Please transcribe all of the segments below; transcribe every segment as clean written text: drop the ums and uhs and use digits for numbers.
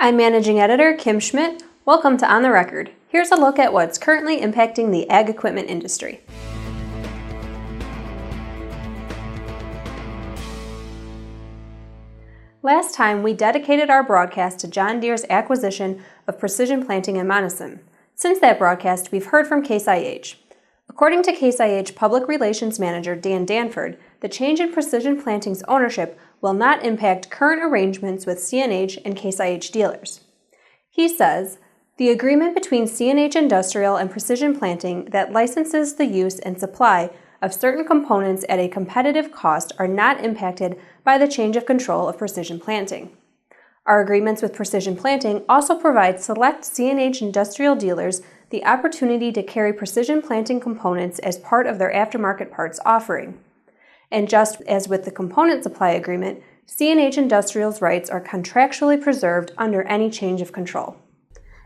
I'm Managing Editor Kim Schmidt. Welcome to On the Record. Here's a look at what's currently impacting the ag equipment industry. Last time, we dedicated our broadcast to John Deere's acquisition of Precision Planting in Monessen. Since that broadcast, we've heard from Case IH. According to Case IH Public Relations Manager Dan Danford, the change in Precision Planting's ownership will not impact current arrangements with CNH and Case IH dealers. He says, the agreement between CNH Industrial and Precision Planting that licenses the use and supply of certain components at a competitive cost are not impacted by the change of control of Precision Planting. Our agreements with Precision Planting also provide select CNH Industrial dealers the opportunity to carry Precision Planting components as part of their aftermarket parts offering. And just as with the component supply agreement, CNH Industrial's rights are contractually preserved under any change of control.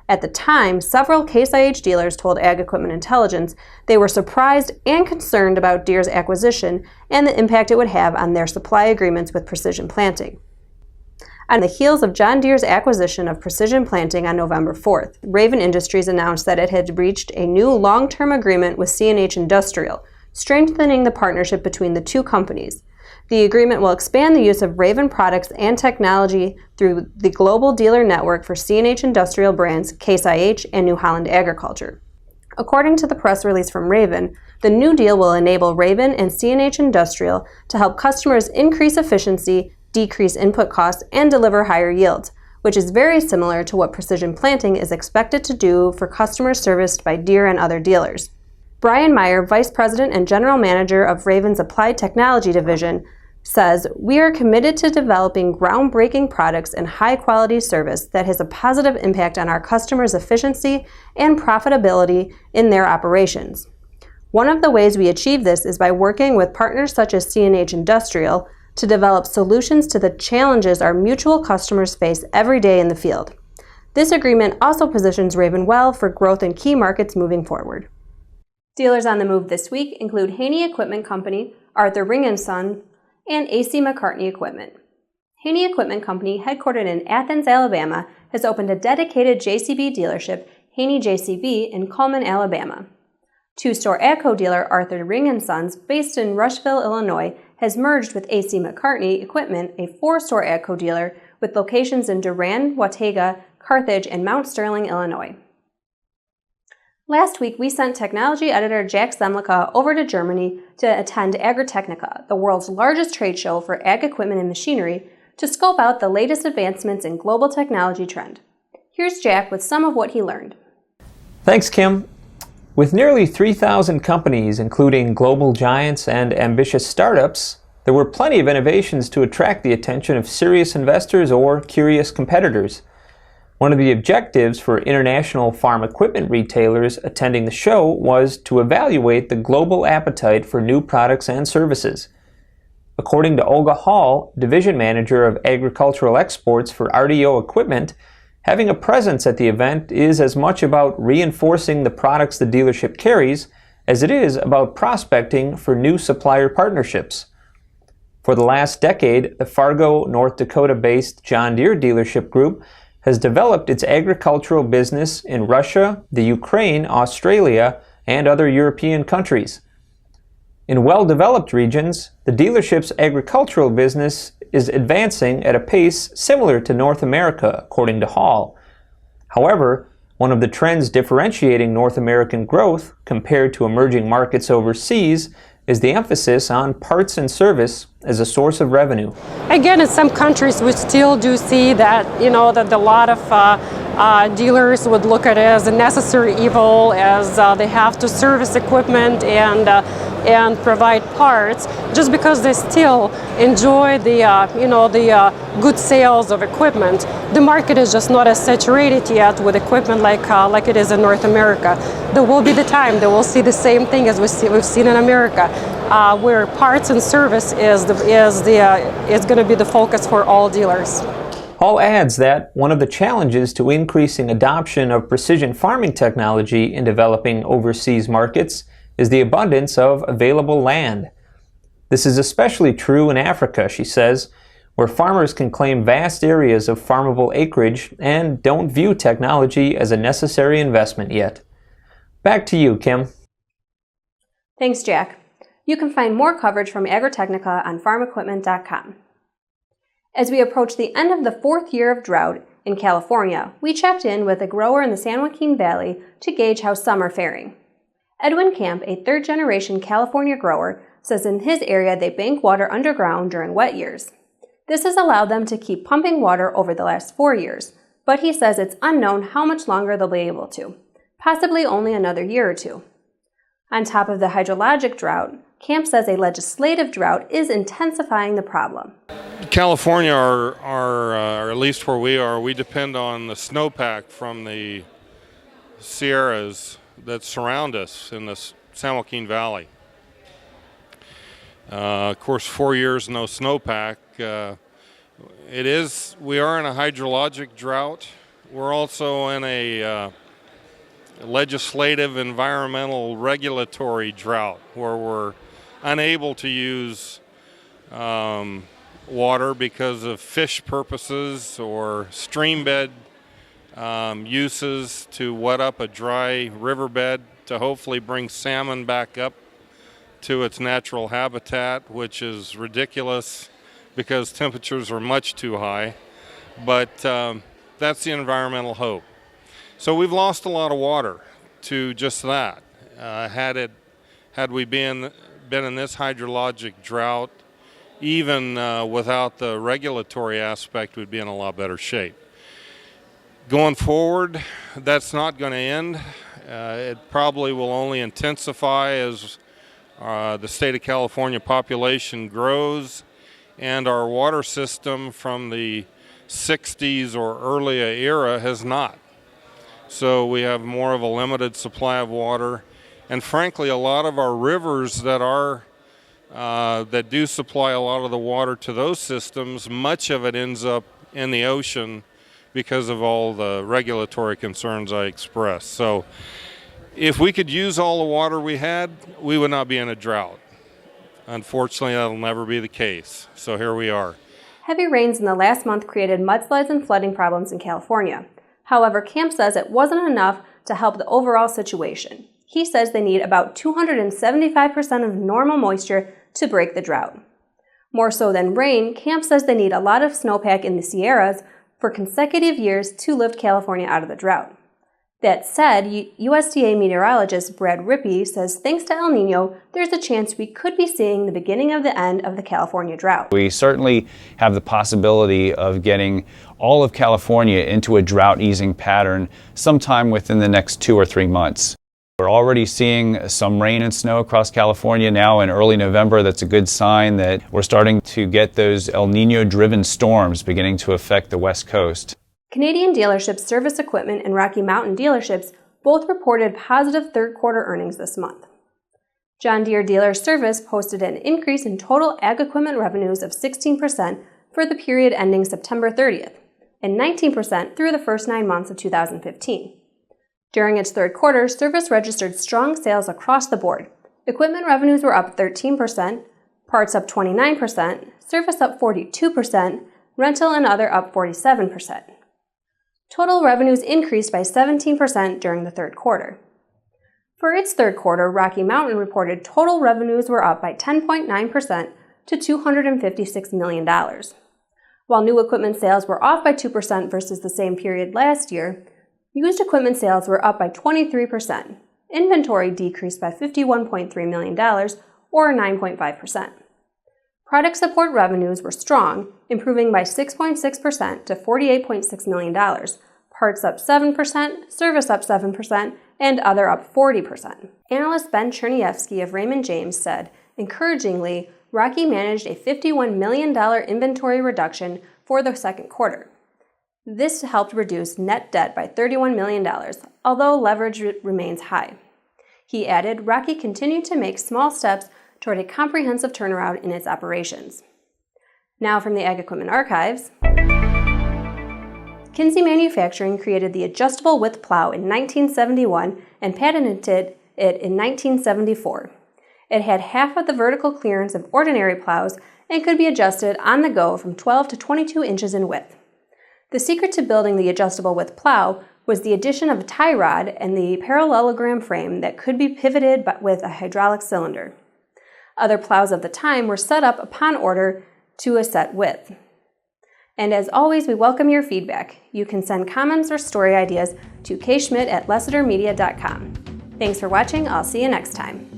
At the time, several Case IH dealers told Ag Equipment Intelligence they were surprised and concerned about Deere's acquisition and the impact it would have on their supply agreements with Precision Planting. On the heels of John Deere's acquisition of Precision Planting on November 4th, Raven Industries announced that it had reached a new long-term agreement with CNH Industrial, strengthening the partnership between the two companies. The agreement will expand the use of Raven products and technology through the global dealer network for CNH Industrial brands Case IH and New Holland Agriculture. According to the press release from Raven, the new deal will enable Raven and CNH Industrial to help customers increase efficiency, decrease input costs, and deliver higher yields, which is very similar to what Precision Planting is expected to do for customers serviced by Deere and other dealers. Brian Meyer, Vice President and General Manager of Raven's Applied Technology Division, says, "We are committed to developing groundbreaking products and high-quality service that has a positive impact on our customers' efficiency and profitability in their operations. One of the ways we achieve this is by working with partners such as CNH Industrial to develop solutions to the challenges our mutual customers face every day in the field. This agreement also positions Raven well for growth in key markets moving forward." Dealers on the move this week include Haney Equipment Company, Arthur Ring & Son, and A.C. McCartney Equipment. Haney Equipment Company, headquartered in Athens, Alabama, has opened a dedicated JCB dealership, Haney JCB, in Cullman, Alabama. Two-store AGCO dealer Arthur Ring & Sons, based in Rushville, Illinois, has merged with A.C. McCartney Equipment, a four-store AGCO dealer with locations in Durand, Watauga, Carthage, and Mount Sterling, Illinois. Last week, we sent technology editor Jack Zemlicka over to Germany to attend Agri Technica, the world's largest trade show for ag equipment and machinery, to scope out the latest advancements in global technology trend. Here's Jack with some of what he learned. Thanks, Kim. With nearly 3,000 companies, including global giants and ambitious startups, there were plenty of innovations to attract the attention of serious investors or curious competitors. One of the objectives for international farm equipment retailers attending the show was to evaluate the global appetite for new products and services. According to Olga Hall, Division Manager of Agricultural Exports for RDO Equipment, having a presence at the event is as much about reinforcing the products the dealership carries as it is about prospecting for new supplier partnerships. For the last decade, the Fargo, North Dakota-based John Deere dealership group has developed its agricultural business in Russia, the Ukraine, Australia, and other European countries. In well-developed regions, the dealership's agricultural business is advancing at a pace similar to North America, according to Hall. However, one of the trends differentiating North American growth compared to emerging markets overseas is the emphasis on parts and service as a source of revenue. Again, in some countries we still do see that, that a lot of dealers would look at it as a necessary evil, as they have to service equipment and provide parts, just because they still enjoy the good sales of equipment. The market is just not as saturated yet with equipment like it is in North America. There will be the time that we'll see the same thing as we've seen in America, where parts and service is going to be the focus for all dealers. Hall adds that one of the challenges to increasing adoption of precision farming technology in developing overseas markets is the abundance of available land. This is especially true in Africa, she says, where farmers can claim vast areas of farmable acreage and don't view technology as a necessary investment yet. Back to you, Kim. Thanks, Jack. You can find more coverage from Agri Technica on farmequipment.com. As we approach the end of the 4th year of drought in California, we checked in with a grower in the San Joaquin Valley to gauge how some are faring. Edwin Camp, a third-generation California grower, says in his area they bank water underground during wet years. This has allowed them to keep pumping water over the last 4 years, but he says it's unknown how much longer they'll be able to, possibly only another year or two. On top of the hydrologic drought, Camp says a legislative drought is intensifying the problem. California, or at least where we are, we depend on the snowpack from the Sierras that surround us in the San Joaquin Valley. Of course, 4 years no snowpack. We are in a hydrologic drought. We're also in a legislative, environmental, regulatory drought where we're unable to use water because of fish purposes or stream bed uses to wet up a dry riverbed to hopefully bring salmon back up to its natural habitat, which is ridiculous because temperatures are much too high. But that's the environmental hope. So we've lost a lot of water to just that. Had we been in this hydrologic drought, even without the regulatory aspect, we'd be in a lot better shape. Going forward, that's not going to end. It probably will only intensify as the state of California population grows and our water system from the 60s or earlier era has not. So we have more of a limited supply of water, and frankly a lot of our rivers that do supply a lot of the water to those systems, much of it ends up in the ocean because of all the regulatory concerns I expressed. So if we could use all the water we had, we would not be in a drought. Unfortunately, that'll never be the case. So here we are. Heavy rains in the last month created mudslides and flooding problems in California. However, Camp says it wasn't enough to help the overall situation. He says they need about 275% of normal moisture to break the drought. More so than rain, Camp says they need a lot of snowpack in the Sierras for consecutive years to lift California out of the drought. That said, USDA meteorologist Brad Rippey says thanks to El Nino, there's a chance we could be seeing the beginning of the end of the California drought. We certainly have the possibility of getting all of California into a drought easing pattern sometime within the next 2 or 3 months. We're already seeing some rain and snow across California now in early November. That's a good sign that we're starting to get those El Nino-driven storms beginning to affect the West Coast. Canadian dealerships Service Equipment and Rocky Mountain dealerships both reported positive third-quarter earnings this month. John Deere Dealer Service posted an increase in total ag equipment revenues of 16% for the period ending September 30th, and 19% through the first 9 months of 2015. During its third quarter, Service registered strong sales across the board. Equipment revenues were up 13%, parts up 29%, service up 42%, rental and other up 47%. Total revenues increased by 17% during the third quarter. For its third quarter, Rocky Mountain reported total revenues were up by 10.9% to $256 million. While new equipment sales were off by 2% versus the same period last year, used equipment sales were up by 23%. Inventory decreased by $51.3 million, or 9.5%. Product support revenues were strong, improving by 6.6% to $48.6 million, parts up 7%, service up 7%, and other up 40%. Analyst Ben Chernievsky of Raymond James said, encouragingly, Rocky managed a $51 million inventory reduction for the second quarter. This helped reduce net debt by $31 million, although leverage remains high. He added, Rocky continued to make small steps toward a comprehensive turnaround in its operations. Now from the Ag Equipment Archives. Kinsey Manufacturing created the adjustable width plow in 1971 and patented it in 1974. It had half of the vertical clearance of ordinary plows and could be adjusted on the go from 12 to 22 inches in width. The secret to building the adjustable width plow was the addition of a tie rod and the parallelogram frame that could be pivoted with a hydraulic cylinder. Other plows of the time were set up upon order to a set width. And as always, we welcome your feedback. You can send comments or story ideas to kschmidt@lessitermedia.com. Thanks for watching. I'll see you next time.